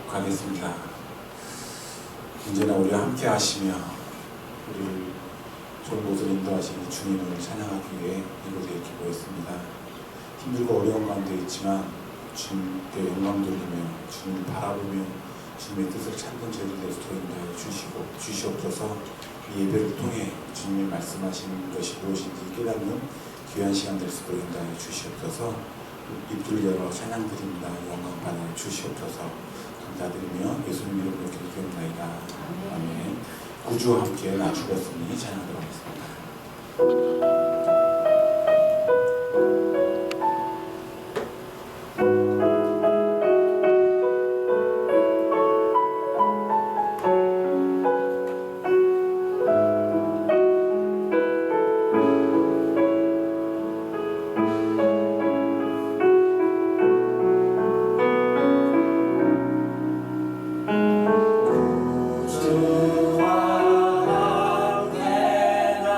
가겠습니다. 언제나 우리와 함께 하시며 우리를 좋은 곳으로 인도하시는 주님을 찬양하기 위해 이곳에 이렇게 모였습니다. 힘들고 어려운 가운데 있지만 주님께 영광 돌리며 주님을 바라보며 주님의 뜻을 찾는 저희들 될 수 있도록 인도하여 주시옵소서. 이 예배를 통해 주님이 말씀하시는 것이 무엇인지 깨닫는 귀한 시간 될 수 있도록 인도하여 주시옵소서. 입술을 열어 찬양 드립니다. 영광 받아 주시옵소서. 감사드리며 예수님 이름으로 기도드립니다. 아멘. 구주와 함께 나 죽었으니 찬양하도록 하겠습니다. 주와 함께 나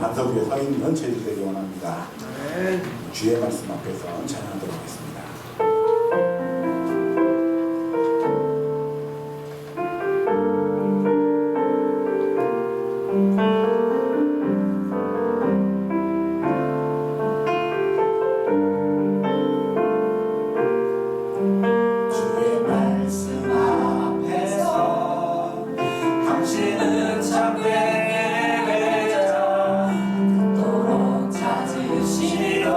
반석 위에 서 있는 저희들 되기 원합니다. 주의 말씀 앞에서 찬양하도록 하겠습니다. 주의 말씀 앞에서 당신은 참되게 되자 그토록 찾으시던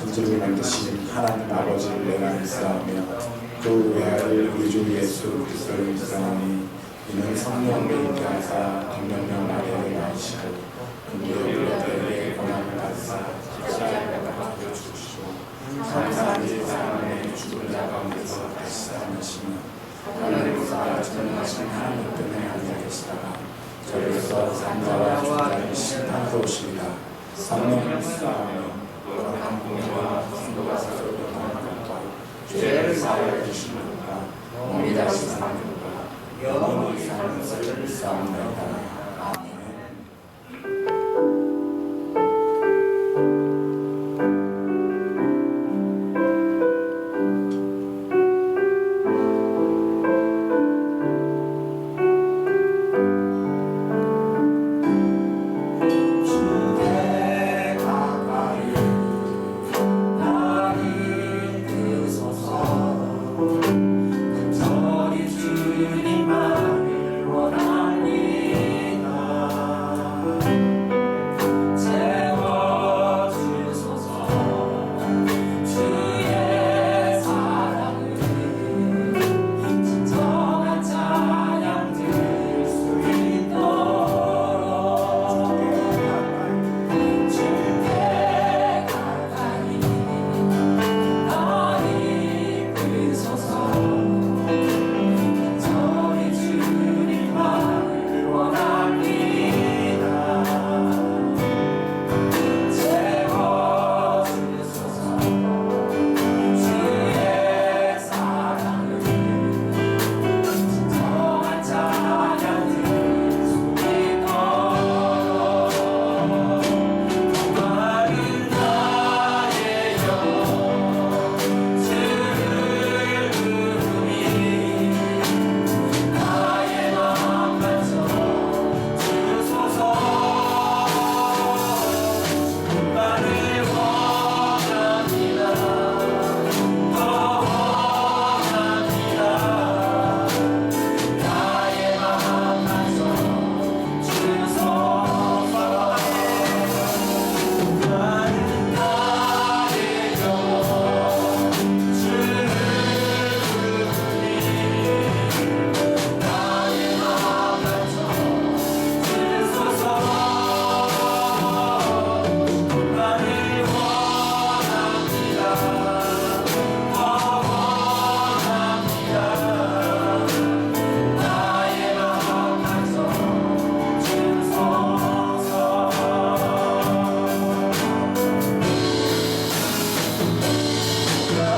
천지를 만드신 하나님 아버지를 내가 믿사오며 그 외아들 우리 주 예수 그리스도를 믿사오니 이는 성령을 있게 하사 동명령 아래에 나오시고 근데 우리에게 권한을 받으사 십자가에 박혀 죽으시고 사람이 사람의 죽은 자 가운데서 다시 살아나시며 하늘에서 전능하신 하나님 때문에 앉아 계시다가 저리서 산자와 죽자의 심판으로 오시리라. 성령을 믿사오며 거룩한 공의와 성도가 서로 변화하는 것과 죄를 사하여 주시는 것과 몸이 다시 사는 것과 영원히 사는 것을 믿사옵나이다. 아멘. 주께 가까이 나를 이끄소서. 간절히 주님만을 원합니다. 채워주소서. 주의 사랑을 진정한 찬양 들 수 있도록 주께 가까이 나를 이끄소서. 간절히 주님만을 원합니다. 채워주소서. 주의 사랑을 진정한 찬양 들 수 있도록 목마른 나의 영 주를 부르니 나의 마음 만져 주소서. 나를 원합니다. 더 원합니다. 나의 마음 만져 주소서. 나는 나의 영혼 주를 부르니 나의 마음 만져 주소서. 나를 원합니다. 더 원합니다. 나의 마음 만져 주소서.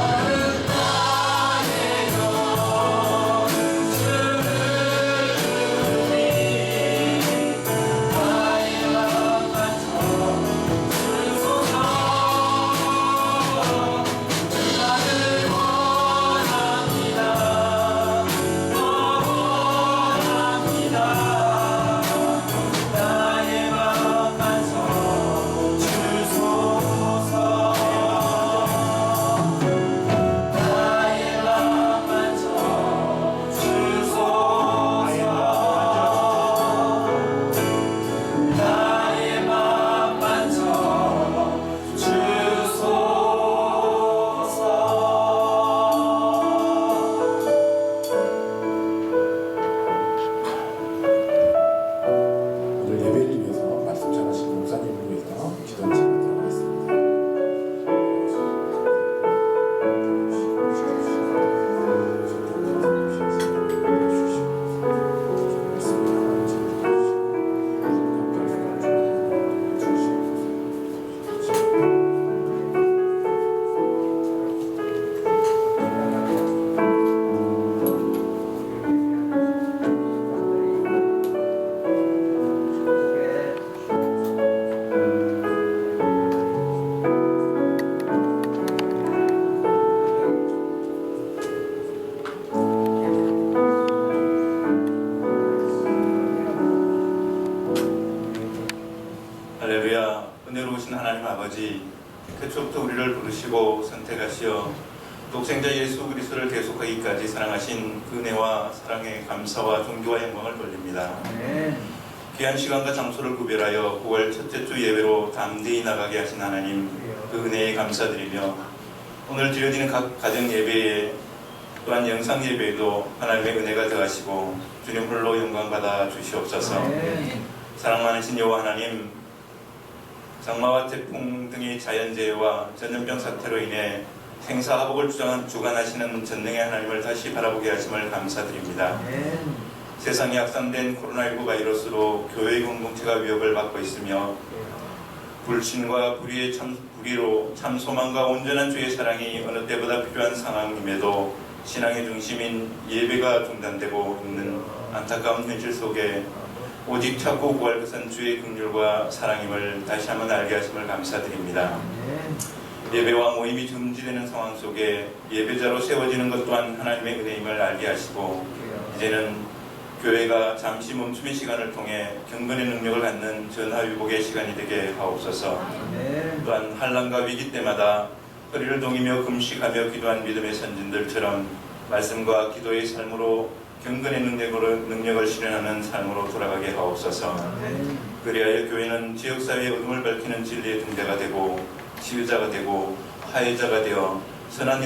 나는 나의 영 주를 부르니 나의 마음 만져 주소서. 나를 원합니다. 더 원합니다. 나의 마음 만져 주소서. 나의 마음 만져 주소서. 나의 마음 만져 주소서. 오늘 예배를 위해서 말씀 전하신 목사님을 위해서 기도하는 시간 들어가겠습니다. 할렐루야. 은혜로우신 하나님 아버지, 태초부터 우리를 부르시고 선택하시어 독생자 예수 그리스도를 계속하기까지 사랑하신 그 은혜와 사랑의 감사와 존귀와 영광을 돌립니다. 귀한 시간과 장소를 구별하여 9월 첫째 주 예배로 담대히 나가게 하신 하나님, 그 은혜에 감사드리며 오늘 드려지는 각 가정 예배에 또한 영상 예배에도 하나님의 은혜가 더하시고 주님 홀로 영광받아 주시옵소서. 사랑 많으신 여호와 하나님, 장마와 태풍 등의 자연재해와 전염병 사태로 인해 생사화복을 주관하시는 전능의 하나님을 다시 바라보게 하심을 감사드립니다. 세상에 확산된 코로나19 바이러스로 교회 공동체가 위협을 받고 있으며 불신과 불의로 참 소망과 온전한 주의 사랑이 어느 때보다 필요한 상황임에도 신앙의 중심인 예배가 중단되고 있는 안타까운 현실 속에 오직 찾고 구할 것은 주의 긍휼과 사랑임을 다시 한번 알게 하심을 감사드립니다. 예배와 모임이 금지되는 상황 속에 예배자로 세워지는 것 또한 하나님의 은혜임을 알게 하시고 이제는 교회가 잠시 멈춤의 시간을 통해 경건의 능력을 갖는 전화위복의 시간이 되게 하옵소서. 또한 환난과 위기 때마다 허리를 동이며 금식하며 기도한 믿음의 선진들처럼 말씀과 기도의 삶으로 경건의 능력을 실현하는 삶으로 돌아가게 하옵소서. 그리하여 교회는 지역사회의 어둠을 밝히는 진리의 등대가 되고 치유자가 되고 화해자가 되어 선한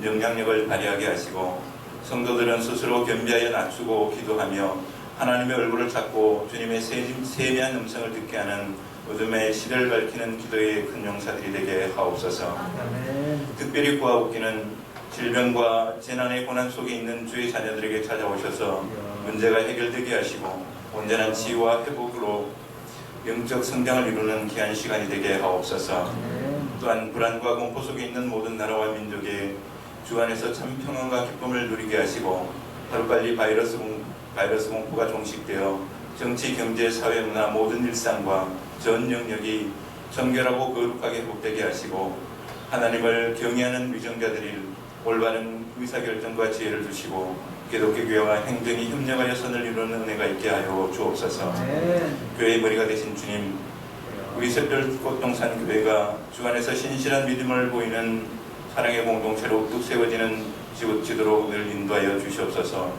영향력을 발휘하게 하시고 성도들은 스스로 겸비하여 낮추고 기도하며 하나님의 얼굴을 찾고 주님의 세미한 음성을 듣게 하는 어둠의 시대를 밝히는 기도의 큰 용사들이 되게 하옵소서. 특별히 구하옵기는 질병과 재난의 고난 속에 있는 주의 자녀들에게 찾아오셔서 문제가 해결되게 하시고 온전한 치유와 회복으로 영적 성장을 이루는 귀한 시간이 되게 하옵소서. 또한 불안과 공포 속에 있는 모든 나라와 민족에 주 안에서 참 평안과 기쁨을 누리게 하시고 하루빨리 바이러스 공포가 종식되어 정치, 경제, 사회, 문화 모든 일상과 전 영역이 정결하고 거룩하게 회복되게 하시고 하나님을 경외하는 위정자들이 올바른 의사결정과 지혜를 주시고 기독교 교회와 행정이 협력하여 선을 이루는 은혜가 있게 하여 주옵소서. 교회의 머리가 되신 주님, 우리 샛별꽃동산 교회가 주 안에서 신실한 믿음을 보이는 사랑의 공동체로 우뚝 세워지는 지도로 늘 인도하여 주시옵소서.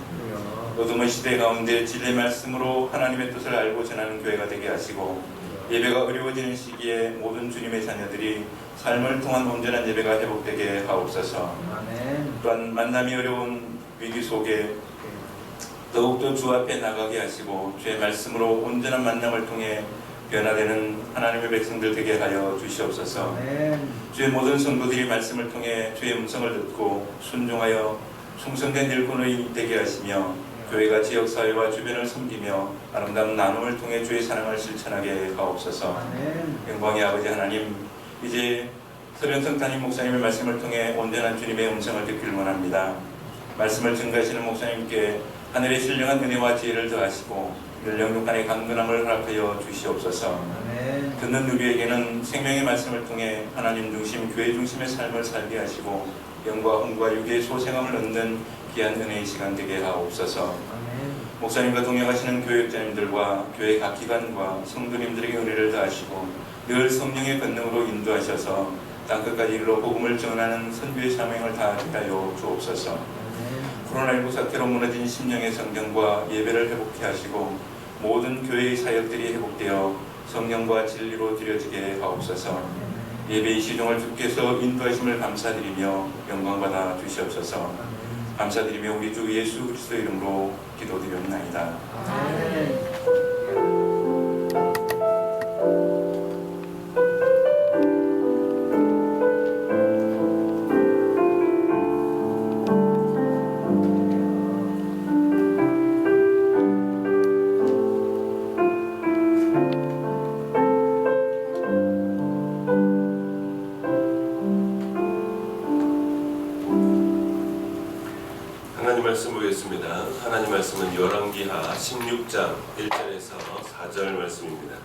어둠의 시대 가운데 진리의 말씀으로 하나님의 뜻을 알고 전하는 교회가 되게 하시고 예배가 어려워지는 시기에 모든 주님의 자녀들이 삶을 통한 온전한 예배가 회복되게 하옵소서. 또한 만남이 어려운 위기 속에 더욱더 주 앞에 나가게 하시고 주의 말씀으로 온전한 만남을 통해 변화되는 하나님의 백성들 되게 하여 주시옵소서. 주의 모든 성도들이 말씀을 통해 주의 음성을 듣고 순종하여 충성된 일꾼이 되게 하시며 교회가 지역사회와 주변을 섬기며 아름다운 나눔을 통해 주의 사랑을 실천하게 하옵소서. 영광의 아버지 하나님, 이제 서병성 담임 목사님의 말씀을 통해 온전한 주님의 음성을 듣기를 원합니다. 말씀을 증거하시는 목사님께 하늘의 신령한 은혜와 지혜를 더하시고 영육간의 강건함을 허락하여 주시옵소서. 듣는 우리에게는 생명의 말씀을 통해 하나님 중심, 교회 중심의 삶을 살게 하시고 영과 혼과 육의 소생함을 얻는 귀한 은혜의 시간 되게 하옵소서. 목사님과 동행하시는 교육자님들과 교회 각 기관과 성도님들에게 은혜를 더하시고 늘 성령의 권능으로 인도하셔서 땅끝까지 이르러 복음을 전하는 선교의 사명을 다하게 하여 주옵소서. 코로나19 사태로 무너진 심령의 성경과 예배를 회복케 하시고 모든 교회의 사역들이 회복되어 성령과 진리로 드려지게 하옵소서. 예배의 시종을 주께서 인도하심을 감사드리며 영광받아 주시옵소서. 감사드리며 우리 주 예수 그리스도 이름으로 기도드렸나이다. 말씀 보겠습니다. 하나님 말씀은 열왕기하 16장 1절에서 4절 말씀입니다.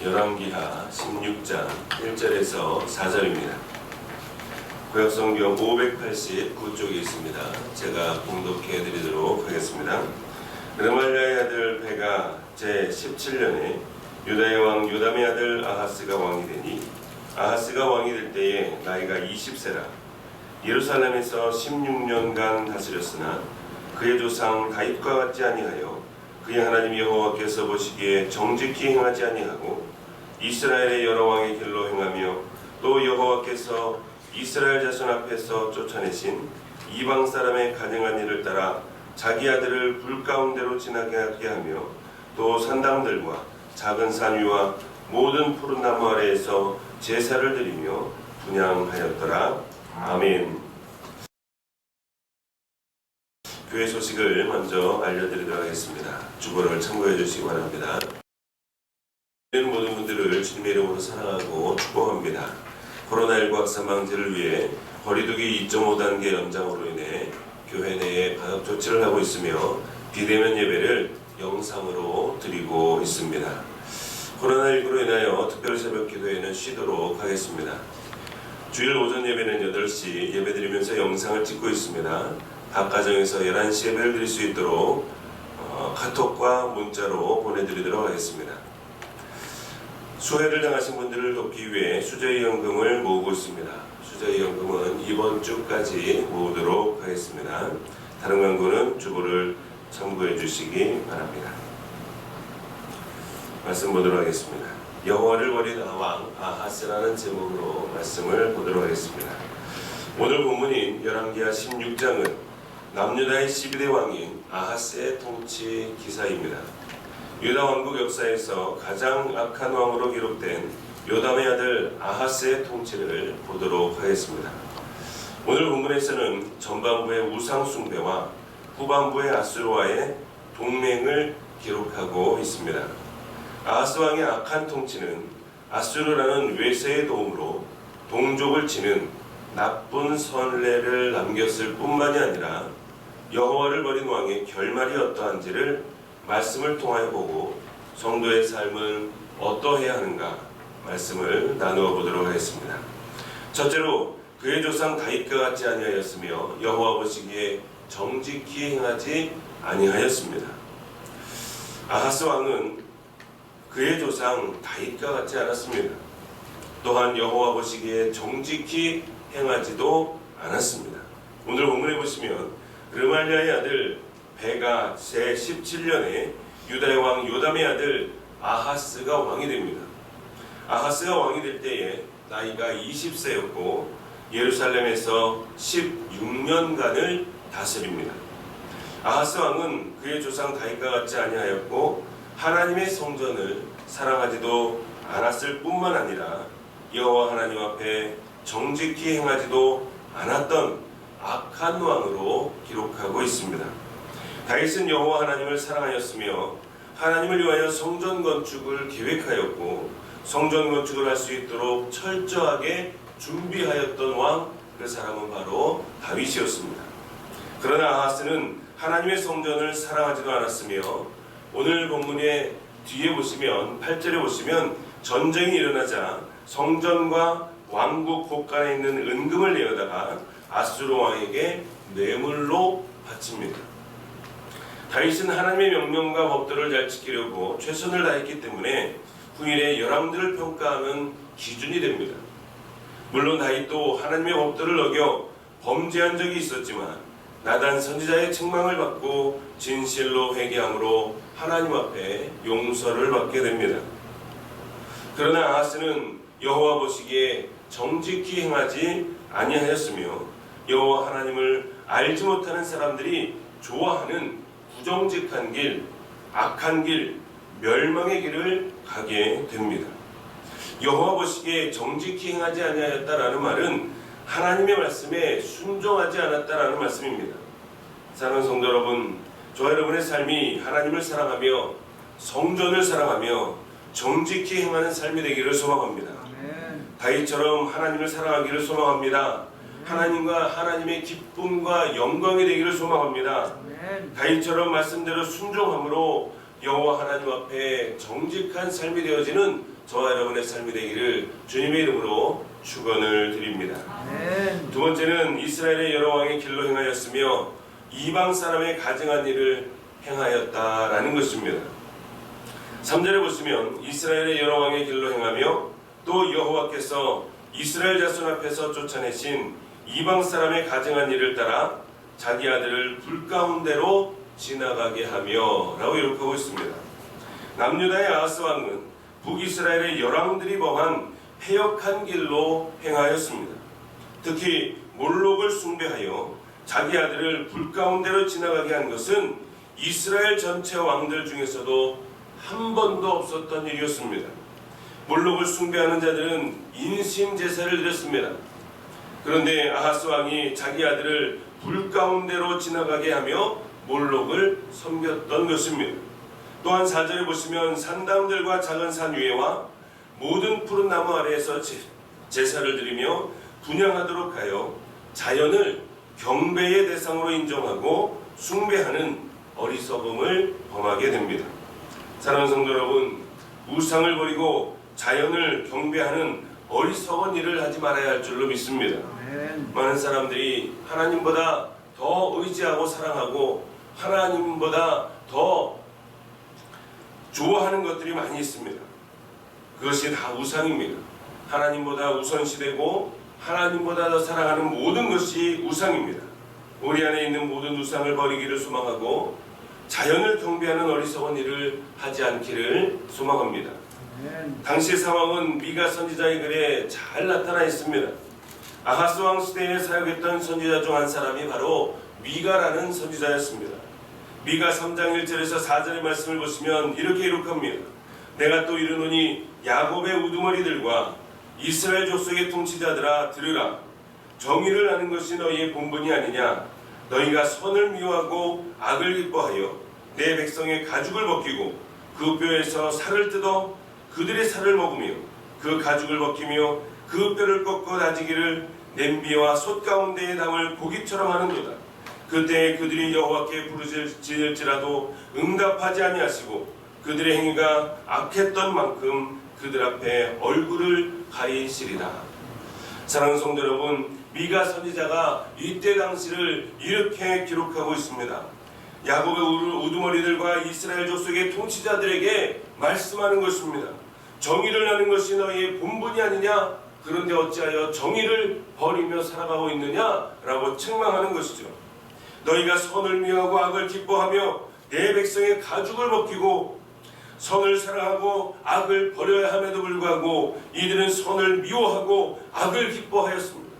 열왕기하 16장 1절에서 4절입니다. 구약성경 589쪽에 있습니다. 제가 봉독해 드리도록 하겠습니다. 르말랴의 아들 베가 제17년에 유다의 왕 요담의 아들 아하스가 왕이 되니 아하스가 왕이 될 때에 나이가 20세라. 예루살렘에서 16년간 다스렸으나 그의 조상 다윗과 같지 아니하여 그의 하나님 여호와께서 보시기에 정직히 행하지 아니하고 이스라엘의 여러 왕의 길로 행하며 또 여호와께서 이스라엘 자손 앞에서 쫓아내신 이방 사람의 간행한 일을 따라 자기 아들을 불 가운데로 지나게 하게 하며 또 산당들과 작은 산 위와 모든 푸른 나무 아래에서 제사를 드리며 분향하였더라. 아멘. 교회 소식을 먼저 알려드리도록 하겠습니다. 주보를 참고해 주시기 바랍니다. 모든 분들을 주님의 이름으로 사랑하고 축복합니다. 코로나19 확산 방지를 위해 거리두기 2.5단계 연장으로 인해 교회 내에 방역 조치를 하고 있으며 비대면 예배를 영상으로 드리고 있습니다. 코로나19로 인하여 특별 새벽 기도회는 쉬도록 하겠습니다. 주일 오전 예배는 8시 예배드리면서 영상을 찍고 있습니다. 각 가정에서 11시 예배를 드릴 수 있도록 카톡과 문자로 보내드리도록 하겠습니다. 수해를 당하신 분들을 돕기 위해 수저희연금을 모으고 있습니다. 수저희연금은 이번 주까지 모으도록 하겠습니다. 다른 광고는 주보를 참고해 주시기 바랍니다. 말씀 보도록 하겠습니다. 여호와를 버린 왕 아하스라는 제목으로 말씀을 보도록 하겠습니다. 오늘 본문인 열왕기하 16장은 남유다의 12대 왕인 아하스의 통치 기사입니다. 유다 왕국 역사에서 가장 악한 왕으로 기록된 요담의 아들 아하스의 통치를 보도록 하겠습니다. 오늘 본문에서는 전반부의 우상 숭배와 후반부의 아수르와의 동맹을 기록하고 있습니다. 아하스 왕의 악한 통치는 아수르라는 외세의 도움으로 동족을 치는 나쁜 선례를 남겼을 뿐만이 아니라 여호와를 버린 왕의 결말이 어떠한지를 말씀을 통하여 보고 성도의 삶은 어떠해야 하는가 말씀을 나누어 보도록 하겠습니다. 첫째로 그의 조상 다윗과 같지 아니하였으며 여호와 보시기에 정직히 행하지 아니하였습니다. 아하스 왕은 그의 조상 다윗과 같지 않았습니다. 또한 여호와 보시기에 정직히 행하지도 않았습니다. 오늘 본문에 보시면 르말리아의 아들 베가 제17년에 유다의 왕 요담의 아들 아하스가 왕이 됩니다. 아하스가 왕이 될 때에 나이가 20세였고 예루살렘에서 16년간을 다스립니다. 아하스 왕은 그의 조상 다윗과 같지 아니하였고 하나님의 성전을 사랑하지도 않았을 뿐만 아니라 여호와 하나님 앞에 정직히 행하지도 않았던 악한 왕으로 기록하고 있습니다. 다윗은 여호와 하나님을 사랑하였으며 하나님을 위하여 성전 건축을 계획하였고 성전 건축을 할 수 있도록 철저하게 준비하였던 왕, 그 사람은 바로 다윗이었습니다. 그러나 아하스는 하나님의 성전을 사랑하지도 않았으며 오늘 본문의 뒤에 보시면 8절에 보시면 전쟁이 일어나자 성전과 왕국 곳간에 있는 은금을 내어다가 아수르 왕에게 뇌물로 바칩니다. 다윗은 하나님의 명령과 법도를 잘 지키려고 최선을 다했기 때문에 후일에 열왕들을 평가하는 기준이 됩니다. 물론 다윗도 하나님의 법도를 어겨 범죄한 적이 있었지만 나단 선지자의 책망을 받고 진실로 회개함으로 하나님 앞에 용서를 받게 됩니다. 그러나 아하스는 여호와 보시기에 정직히 행하지 아니하였으며 여호와 하나님을 알지 못하는 사람들이 좋아하는 부정직한 길, 악한 길, 멸망의 길을 가게 됩니다. 여호와 보시기에 정직히 행하지 아니하였다라는 말은 하나님의 말씀에 순종하지 않았다라는 말씀입니다. 사랑하는 성도 여러분, 저와 여러분의 삶이 하나님을 사랑하며 성전을 사랑하며 정직히 행하는 삶이 되기를 소망합니다. 다윗처럼 하나님을 사랑하기를 소망합니다. 하나님과 하나님의 기쁨과 영광이 되기를 소망합니다. 다윗처럼 말씀대로 순종함으로 여호와 하나님 앞에 정직한 삶이 되어지는 저와 여러분의 삶이 되기를 주님의 이름으로 축원을 드립니다. 두 번째는 이스라엘의 여러 왕의 길로 행하였으며 이방 사람의 가증한 일을 행하였다라는 것입니다. 3절에 보시면 이스라엘의 여러 왕의 길로 행하며 또 여호와께서 이스라엘 자손 앞에서 쫓아내신 이방 사람의 가증한 일을 따라 자기 아들을 불 가운데로 지나가게 하며 라고 기록하고 있습니다. 남유다의 아하스 왕은 북이스라엘의 열왕들이 범한 패역한 길로 행하였습니다. 특히 몰록을 숭배하여 자기 아들을 불 가운데로 지나가게 한 것은 이스라엘 전체 왕들 중에서도 한 번도 없었던 일이었습니다. 몰록을 숭배하는 자들은 인신 제사를 드렸습니다. 그런데 아하스 왕이 자기 아들을 불 가운데로 지나가게 하며 몰록을 섬겼던 것입니다. 또한 4절에 보시면 산당들과 작은 산 위에와 모든 푸른 나무 아래에서 제사를 드리며 분향하도록 하여 자연을 경배의 대상으로 인정하고 숭배하는 어리석음을 범하게 됩니다. 사랑하는 성도 여러분, 우상을 버리고 자연을 경배하는 어리석은 일을 하지 말아야 할 줄로 믿습니다. 많은 사람들이 하나님보다 더 의지하고 사랑하고 하나님보다 더 좋아하는 것들이 많이 있습니다. 그것이 다 우상입니다. 하나님보다 우선시되고 하나님보다 더 사랑하는 모든 것이 우상입니다. 우리 안에 있는 모든 우상을 버리기를 소망하고 자연을 경배하는 어리석은 일을 하지 않기를 소망합니다. 당시 상황은 미가 선지자의 글에 잘 나타나 있습니다. 아하스 왕 시대에 사역했던 선지자 중 한 사람이 바로 미가라는 선지자였습니다. 미가 3장 1절에서 4절의 말씀을 보시면 이렇게 기록합니다. 내가 또 이르노니 야곱의 우두머리들과 이스라엘 족속의 통치자들아 들으라. 정의를 하는 것이 너희의 본분이 아니냐. 너희가 선을 미워하고 악을 기뻐하여 내 백성의 가죽을 벗기고 그 뼈에서 살을 뜯어 그들의 살을 먹으며 그 가죽을 벗기며 그 뼈를 꺾어 다지기를 냄비와 솥 가운데에 담을 고기처럼 하는도다. 그때 그들이 여호와께 부르짖을지라도 응답하지 아니하시고 그들의 행위가 악했던 만큼 그들 앞에 얼굴을 가리시리라. 사랑하는 성도 여러분, 미가 선지자가 이때 당시를 이렇게 기록하고 있습니다. 야곱의 우두머리들과 이스라엘 족속의 통치자들에게 말씀하는 것입니다. 정의를 하는 것이 너희의 본분이 아니냐? 그런데 어찌하여 정의를 버리며 살아가고 있느냐라고 책망하는 것이죠. 너희가 선을 미워하고 악을 기뻐하며 내 백성의 가죽을 벗기고 선을 사랑하고 악을 버려야 함에도 불구하고 이들은 선을 미워하고 악을 기뻐하였습니다.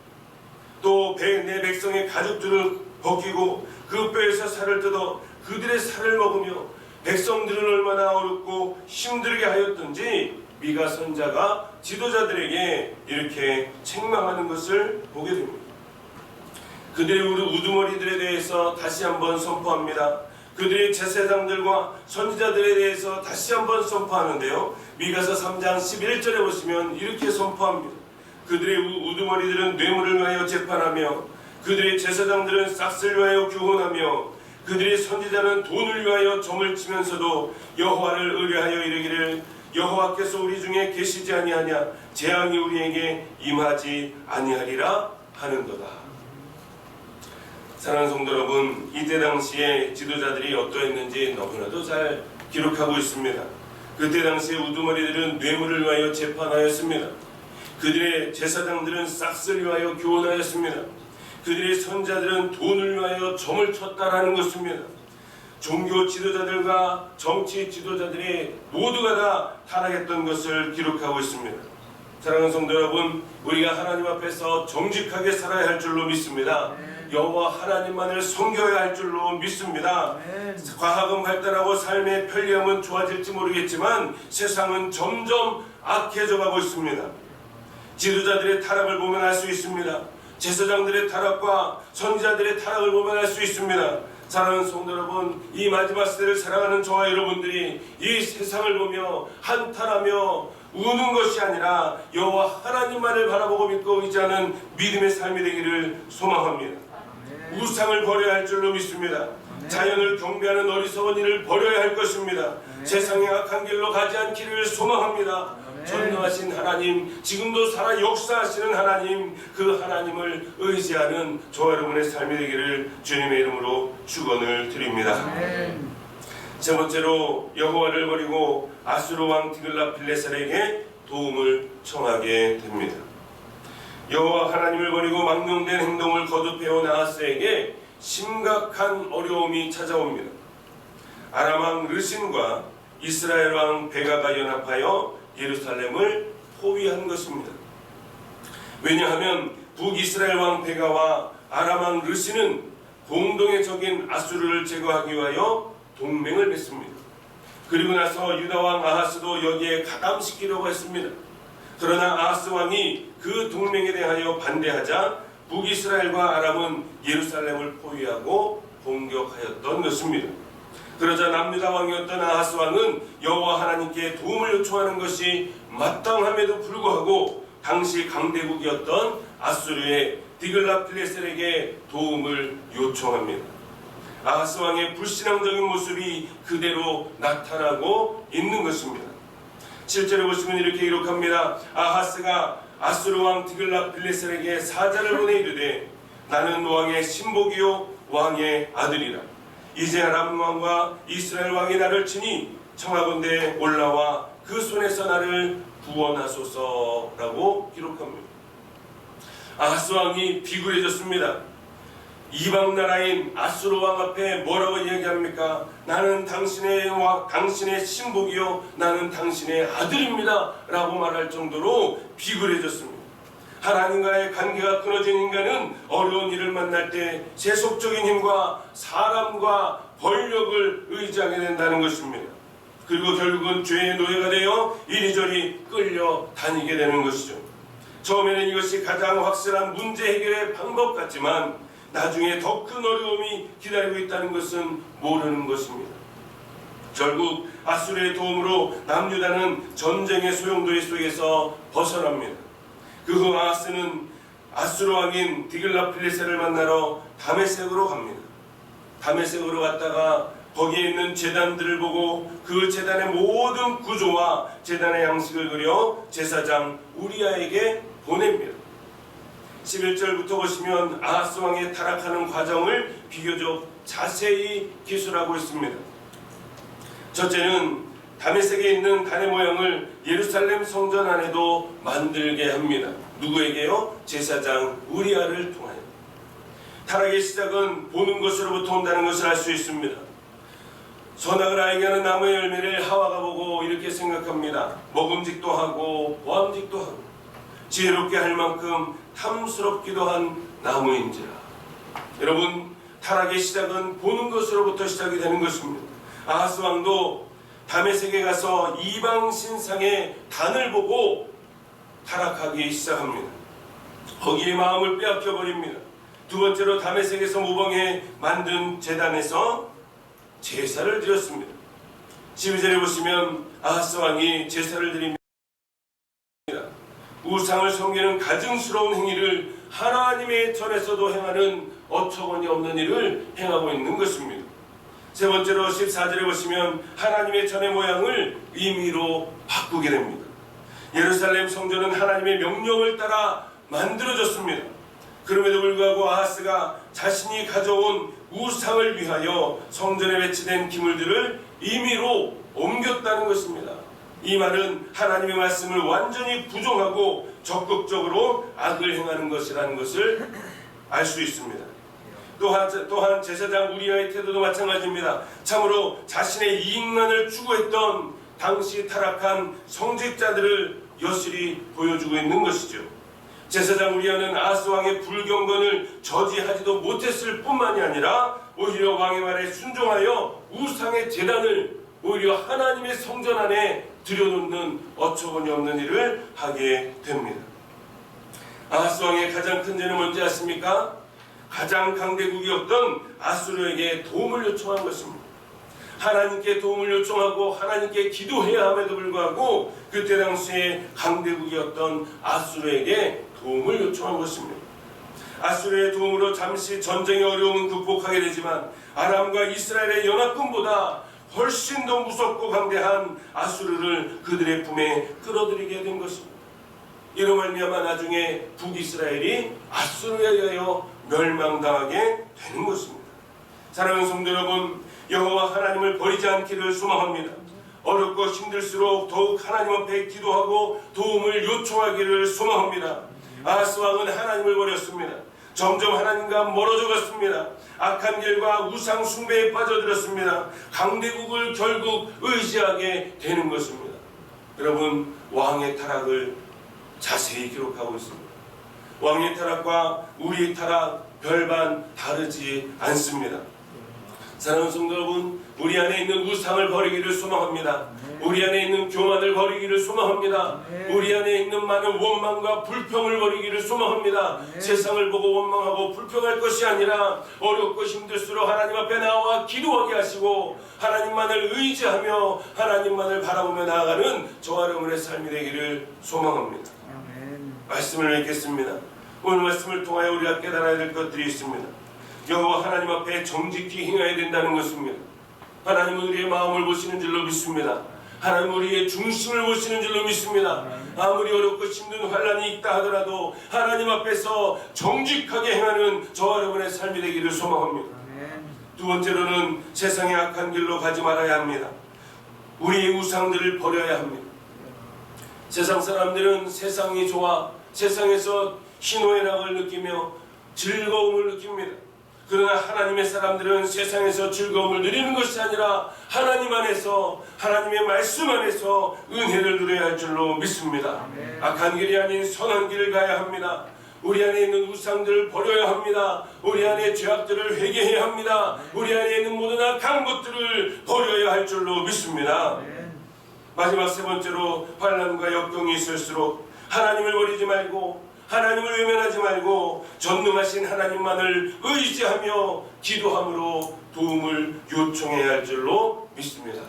또 내 백성의 가죽들을 벗기고 그 뼈에서 살을 뜯어 그들의 살을 먹으며 백성들은 얼마나 어렵고 힘들게 하였던지 미가 선자가 지도자들에게 이렇게 책망하는 것을 보게 됩니다. 그들의 우두머리들에 대해서 다시 한번 선포합니다. 그들의 제사장들과 선지자들에 대해서 다시 한번 선포하는데요. 미가서 3장 11절에 보시면 이렇게 선포합니다. 그들의 우두머리들은 뇌물을 위하여 재판하며 그들의 제사장들은 싹스를 위하여 교훈하며 그들의 선지자는 돈을 위하여 점을 치면서도 여호와를 의뢰하여 이르기를 여호와께서 우리 중에 계시지 아니하냐 재앙이 우리에게 임하지 아니하리라 하는도다. 사랑하는 성도 여러분, 이때 당시에 지도자들이 어떠했는지 너무나도 잘 기록하고 있습니다. 그때 당시에 우두머리들은 뇌물을 위하여 재판하였습니다. 그들의 제사장들은 싹스를 위하여 교훈하였습니다. 그들의 선자들은 돈을 위하여 점을 쳤다라는 것입니다. 종교 지도자들과 정치 지도자들이 모두가 다 타락했던 것을 기록하고 있습니다. 사랑하는 성도 여러분, 우리가 하나님 앞에서 정직하게 살아야 할 줄로 믿습니다. 여호와 하나님만을 섬겨야 할 줄로 믿습니다. 과학은 발달하고 삶의 편리함은 좋아질지 모르겠지만 세상은 점점 악해져 가고 있습니다. 지도자들의 타락을 보면 알 수 있습니다. 제사장들의 타락과 선지자들의 타락을 보면 알 수 있습니다. 사랑하는 성도 여러분, 이 마지막 시대를 살아가는 저와 여러분들이 이 세상을 보며 한탄하며 우는 것이 아니라 여호와 하나님만을 바라보고 믿고 의지하는 믿음의 삶이 되기를 소망합니다. 우상을 버려야 할 줄로 믿습니다. 자연을 경배하는 어리석은 일을 버려야 할 것입니다. 세상의 악한 길로 가지 않기를 소망합니다. 전능하신 하나님, 지금도 살아 역사하시는 하나님, 그 하나님을 의지하는 저와 여러분의 삶이 되기를 주님의 이름으로 축원을 드립니다. 세 번째로 여호와를 버리고 아수르 왕 디글랏필레셀에게 도움을 청하게 됩니다. 여호와 하나님을 버리고 망령된 행동을 거듭해온 아하스에게 심각한 어려움이 찾아옵니다. 아람 왕 르신과 이스라엘 왕 베가가 연합하여 예루살렘을 포위한 것입니다. 왜냐하면 북이스라엘 왕 베가와 아람 왕 르시는 공동의 적인 아수르를 제거하기 위하여 동맹을 맺습니다. 그리고 나서 유다 왕 아하스도 여기에 가담시키려고 했습니다. 그러나 아하스 왕이 그 동맹에 대하여 반대하자 북이스라엘과 아람은 예루살렘을 포위하고 공격하였던 것입니다. 그러자 남유다 왕이었던 아하스 왕은 여호와 하나님께 도움을 요청하는 것이 마땅함에도 불구하고 당시 강대국이었던 아수르의 디글라필레셀에게 도움을 요청합니다. 아하스 왕의 불신앙적인 모습이 그대로 나타나고 있는 것입니다. 실제로 보시면 이렇게 기록합니다. 아하스가 아수르 왕 디글라필레셀에게 사자를 보내 이르되 나는 왕의 신복이요 왕의 아들이라. 이제 아람 왕과 이스라엘 왕이 나를 치니 청하건대 올라와 그 손에서 나를 구원하소서라고 기록합니다. 아하스 왕이 비굴해졌습니다. 이방 나라인 아수르 왕 앞에 뭐라고 이야기합니까? 나는 당신의 신복이요 나는 당신의 아들입니다 라고 말할 정도로 비굴해졌습니다. 하나님과의 관계가 끊어진 인간은 어려운 일을 만날 때 세속적인 힘과 사람과 권력을 의지하게 된다는 것입니다. 그리고 결국은 죄의 노예가 되어 이리저리 끌려다니게 되는 것이죠. 처음에는 이것이 가장 확실한 문제 해결의 방법 같지만 나중에 더 큰 어려움이 기다리고 있다는 것은 모르는 것입니다. 결국 아수르의 도움으로 남유다는 전쟁의 소용돌이 속에서 벗어납니다. 그 후 아하스는 아수르 왕인 디글라필레셀을 만나러 다메섹으로 갑니다. 다메섹으로 갔다가 거기에 있는 제단들을 보고 그 제단의 모든 구조와 제단의 양식을 그려 제사장 우리아에게 보냅니다. 11절부터 보시면 아하스 왕의 타락하는 과정을 비교적 자세히 기술하고 있습니다. 첫째는 다메섹에 있는 단의 모양을 예루살렘 성전 안에도 만들게 합니다. 누구에게요? 제사장 우리아를 통하여. 타락의 시작은 보는 것으로부터 온다는 것을 알 수 있습니다. 선악을 알게 하는 나무의 열매를 하와가 보고 이렇게 생각합니다. 먹음직도 하고 보암직도 하고 지혜롭게 할 만큼 탐스럽기도 한 나무인지라. 여러분, 타락의 시작은 보는 것으로부터 시작이 되는 것입니다. 아하스 왕도 다메섹에 가서 이방 신상의 단을 보고 타락하기 시작합니다. 거기에 마음을 빼앗겨 버립니다. 두 번째로 다메섹에서 모방해 만든 제단에서 제사를 드렸습니다. 12절에 보시면 아하스 왕이 제사를 드립니다. 우상을 섬기는 가증스러운 행위를 하나님의 전에서도 행하는 어처구니 없는 일을 행하고 있는 것입니다. 세 번째로 14절에 보시면 하나님의 전의 모양을 임의로 바꾸게 됩니다. 예루살렘 성전은 하나님의 명령을 따라 만들어졌습니다. 그럼에도 불구하고 아하스가 자신이 가져온 우상을 위하여 성전에 배치된 기물들을 임의로 옮겼다는 것입니다. 이 말은 하나님의 말씀을 완전히 부정하고 적극적으로 악을 행하는 것이라는 것을 알 수 있습니다. 또한 제사장 우리아의 태도도 마찬가지입니다. 참으로 자신의 이익만을 추구했던 당시 타락한 성직자들을 여실히 보여주고 있는 것이죠. 제사장 우리아는 아하스 왕의 불경건을 저지하지도 못했을 뿐만이 아니라 오히려 왕의 말에 순종하여 우상의 제단을 오히려 하나님의 성전 안에 들여놓는 어처구니 없는 일을 하게 됩니다. 아하스 왕의 가장 큰 죄는 뭔지 아십니까? 가장 강대국이었던 아수르에게 도움을 요청한 것입니다. 하나님께 도움을 요청하고 하나님께 기도해야 함에도 불구하고 그때 당시에 강대국이었던 아수르에게 도움을 요청한 것입니다. 아수르의 도움으로 잠시 전쟁의 어려움은 극복하게 되지만 아람과 이스라엘의 연합군보다 훨씬 더 무섭고 강대한 아수르를 그들의 품에 끌어들이게 된 것입니다. 이로 말미암아 나중에 북이스라엘이 아수르에 의하여 멸망당하게 되는 것입니다. 사랑하는 성도 여러분, 여호와 하나님을 버리지 않기를 소망합니다. 어렵고 힘들수록 더욱 하나님 앞에 기도하고 도움을 요청하기를 소망합니다. 아하스 왕은 하나님을 버렸습니다. 점점 하나님과 멀어져 갔습니다. 악한 길과 우상 숭배에 빠져들었습니다. 강대국을 결국 의지하게 되는 것입니다. 여러분, 왕의 타락을 자세히 기록하고 있습니다. 왕의 타락과 우리의 타락 별반 다르지 않습니다. 사랑하는 성도 여러분, 우리 안에 있는 우상을 버리기를 소망합니다. 우리 안에 있는 교만을 버리기를 소망합니다. 우리 안에 있는 많은 원망과 불평을 버리기를 소망합니다. 세상을 보고 원망하고 불평할 것이 아니라 어렵고 힘들수록 하나님 앞에 나와 기도하게 하시고 하나님만을 의지하며 하나님만을 바라보며 나아가는 저와 여러분의 삶이 되기를 소망합니다. 말씀을 읽겠습니다. 오늘 말씀을 통하여 우리가 깨달아야 될 것들이 있습니다. 여호와 하나님 앞에 정직히 행해야 된다는 것입니다. 하나님은 우리의 마음을 보시는 줄로 믿습니다. 하나님은 우리의 중심을 보시는 줄로 믿습니다. 아무리 어렵고 힘든 환난이 있다 하더라도 하나님 앞에서 정직하게 행하는 저와 여러분의 삶이 되기를 소망합니다. 두 번째로는 세상의 악한 길로 가지 말아야 합니다. 우리의 우상들을 버려야 합니다. 세상 사람들은 세상이 좋아 세상에서 희노애락을 느끼며 즐거움을 느낍니다. 그러나 하나님의 사람들은 세상에서 즐거움을 누리는 것이 아니라 하나님 안에서 하나님의 말씀 안에서 은혜를 누려야 할 줄로 믿습니다. 악한 길이 아닌 선한 길을 가야 합니다. 우리 안에 있는 우상들을 버려야 합니다. 우리 안에 죄악들을 회개해야 합니다. 우리 안에 있는 모든 악한 것들을 버려야 할 줄로 믿습니다. 마지막 세 번째로 환난과 역경이 있을수록 하나님을 버리지 말고 하나님을 외면하지 말고 전능하신 하나님만을 의지하며 기도함으로 도움을 요청해야 할 줄로 믿습니다.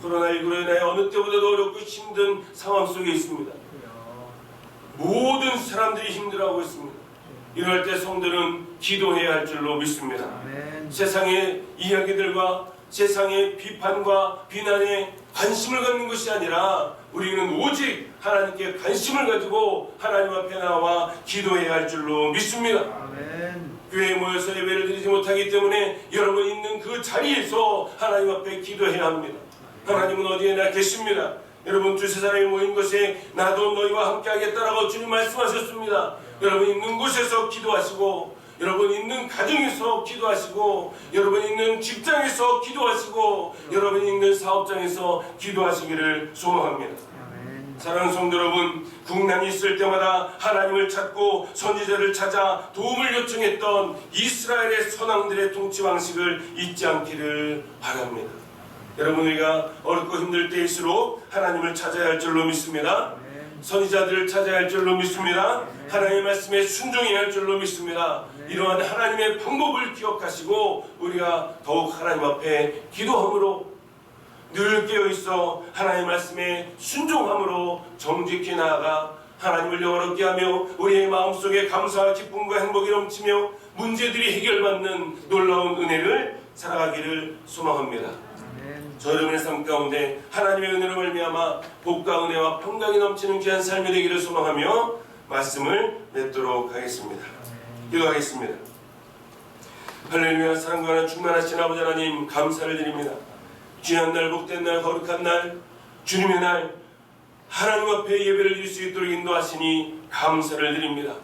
코로나19로 인하여 어느 때보다도 어렵고 힘든 상황 속에 있습니다. 모든 사람들이 힘들어하고 있습니다. 이럴 때 성도는 기도해야 할 줄로 믿습니다. 세상의 이야기들과 세상의 비판과 비난에 관심을 갖는 것이 아니라 우리는 오직 하나님께 관심을 가지고 하나님 앞에 나와 기도해야 할 줄로 믿습니다. 교회에 모여서 예배를 드리지 못하기 때문에 여러분 있는 그 자리에서 하나님 앞에 기도해야 합니다. 하나님은 어디에나 계십니다. 여러분 두세 사람이 모인 곳에 나도 너희와 함께 하겠다라고 주님 말씀하셨습니다. 여러분 있는 곳에서 기도하시고 여러분 있는 가정에서 기도하시고 여러분 있는 직장에서 기도하시고 여러분 있는 사업장에서 기도하시기를 소망합니다. 사랑하는 성도 여러분, 국난이 있을 때마다 하나님을 찾고 선지자를 찾아 도움을 요청했던 이스라엘의 선왕들의 통치 방식을 잊지 않기를 바랍니다. 여러분 우리가 어렵고 힘들 때일수록 하나님을 찾아야 할 줄로 믿습니다. 선지자들을 찾아야 할 줄로 믿습니다. 하나님의 말씀에 순종해야 할 줄로 믿습니다. 이러한 하나님의 방법을 기억하시고 우리가 더욱 하나님 앞에 기도함으로 늘 깨어있어 하나님의 말씀에 순종함으로 정직히 나아가 하나님을 영원롭게 하며 우리의 마음속에 감사와 기쁨과 행복이 넘치며 문제들이 해결받는 놀라운 은혜를 살아가기를 소망합니다. 저 여러분의 삶 가운데 하나님의 은혜로 말미암아 복과 은혜와 평강이 넘치는 귀한 삶이 되기를 소망하며 말씀을 맺도록 하겠습니다. 기도하겠습니다. 할렐루야. 사랑과 하나 충만하신 아버지 하나님 감사를 드립니다. 귀한 날, 복된 날, 거룩한 날, 주님의 날 하나님 앞에 예배를 드릴 수 있도록 인도하시니 감사를 드립니다.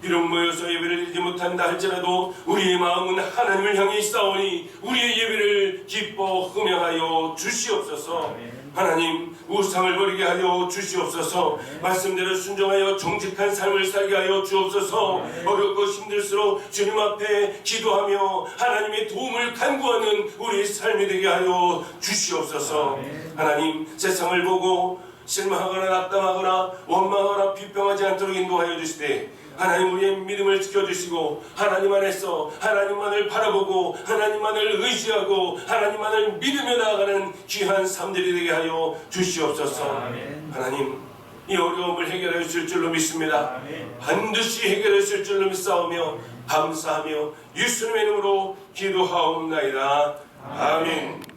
비록 모여서 예배를 드리지 못한다 할지라도 우리의 마음은 하나님을 향해 있사오니 우리의 예배를 기뻐 흠양하여 주시옵소서. 하나님 우상을 버리게 하여 주시옵소서. 말씀대로 순종하여 정직한 삶을 살게 하여 주옵소서. 어렵고 힘들수록 주님 앞에 기도하며 하나님의 도움을 간구하는 우리의 삶이 되게 하여 주시옵소서. 하나님 세상을 보고 실망하거나 낙담하거나 원망하거나 비평하지 않도록 인도하여 주시되 하나님 우리의 믿음을 지켜주시고 하나님 안에서 하나님만을 바라보고 하나님만을 의지하고 하나님만을 믿으며 나아가는 귀한 삶들이 되게 하여 주시옵소서. 하나님 이 어려움을 해결해 주실 줄로 믿습니다. 반드시 해결해 주실 줄로 믿사오며 감사하며 예수님의 이름으로 기도하옵나이다. 아멘.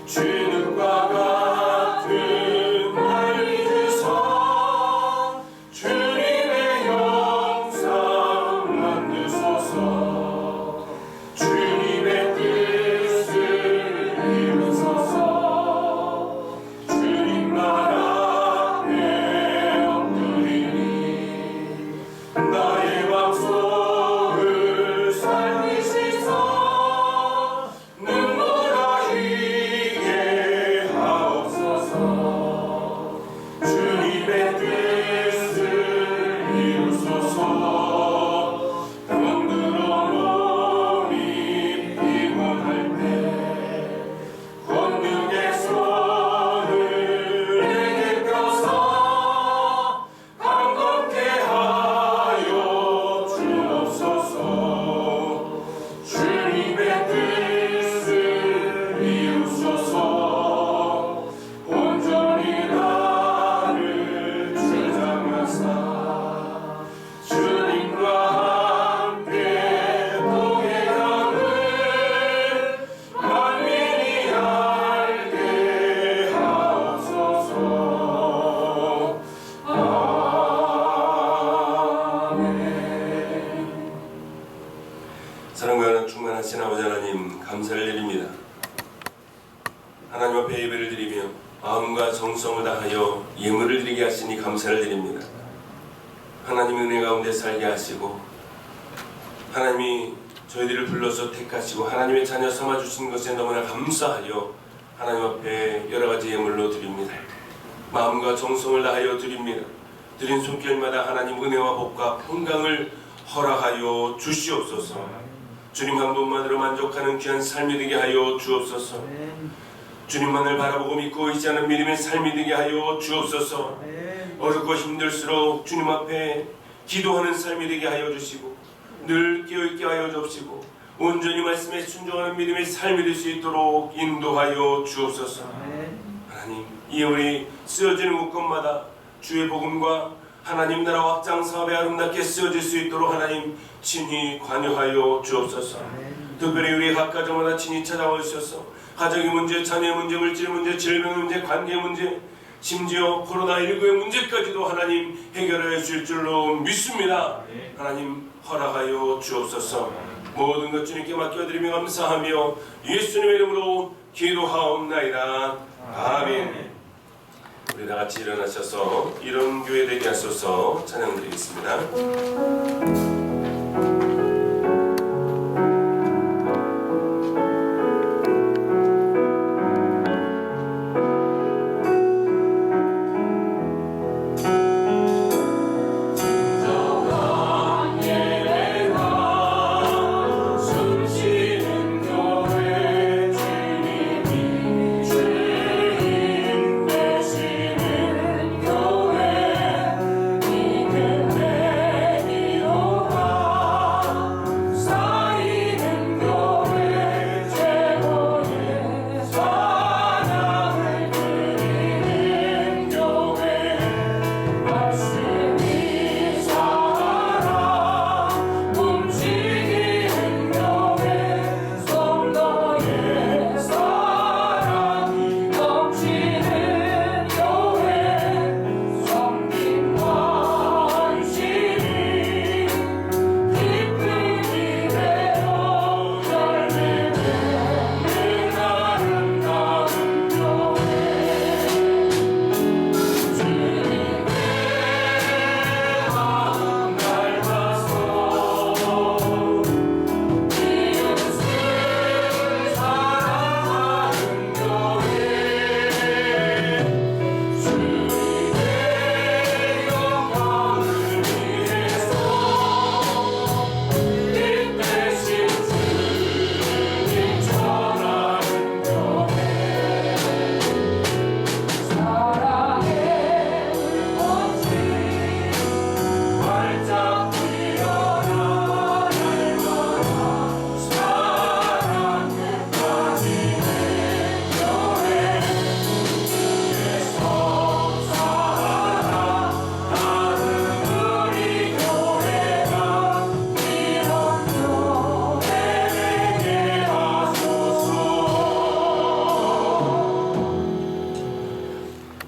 주님과 같은 날 잊으사 주 마음과 정성을 다하여 예물을 드리게 하시니 감사를 드립니다. 하나님 은혜 가운데 살게 하시고 하나님이 저희들을 불러서 택하시고 하나님의 자녀 삼아주신 것에 너무나 감사하여 하나님 앞에 여러가지 예물로 드립니다. 마음과 정성을 다하여 드립니다. 드린 손길마다 하나님 은혜와 복과 평강을 허락하여 주시옵소서. 주님 한 분만으로 만족하는 귀한 삶이 되게 하여 주옵소서. 주님만을 바라보고 믿고 의지하는 믿음의 삶이 되게 하여 주옵소서. 어렵고 힘들수록 주님 앞에 기도하는 삶이 되게 하여 주시고 늘 깨어있게 하여 주옵시고 온전히 말씀에 순종하는 믿음의 삶이 될 수 있도록 인도하여 주옵소서. 하나님, 이 예물이 쓰여지는 곳곳마다 주의 복음과 하나님 나라 확장 사업에 아름답게 쓰여질 수 있도록 하나님 친히 관여하여 주옵소서. 특별히 우리 각 가정마다 친히 찾아와 주셔서 가정의 문제, 자녀의 문제, 물질 문제, 질병 문제, 관계 문제, 심지어 코로나19의 문제까지도 하나님 해결해 주실 줄로 믿습니다. 하나님 허락하여 주옵소서. 모든 것 주님께 맡겨드리며 감사하며 예수님의 이름으로 기도하옵나이다. 아멘. 우리 다같이 일어나셔서 이런 교회 되게 하소서 찬양드리겠습니다.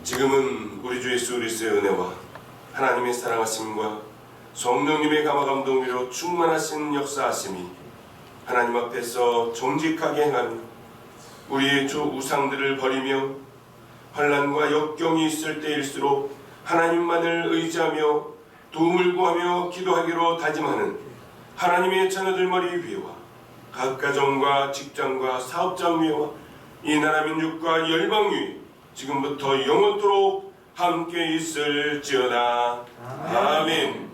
지금은 우리 주 예수 그리스도의 은혜와 하나님의 사랑하심과 성령님의 감화 감동으로 충만하신 역사하심이 하나님 앞에서 정직하게 행하며 우리의 주 우상들을 버리며 환난과 역경이 있을 때일수록 하나님만을 의지하며 도움을 구하며 기도하기로 다짐하는 하나님의 자녀들 머리 위에와 각 가정과 직장과 사업장 위에와 이 나라 민족과 열방 위에 지금부터 영원토록 함께 있을지어다. 아멘.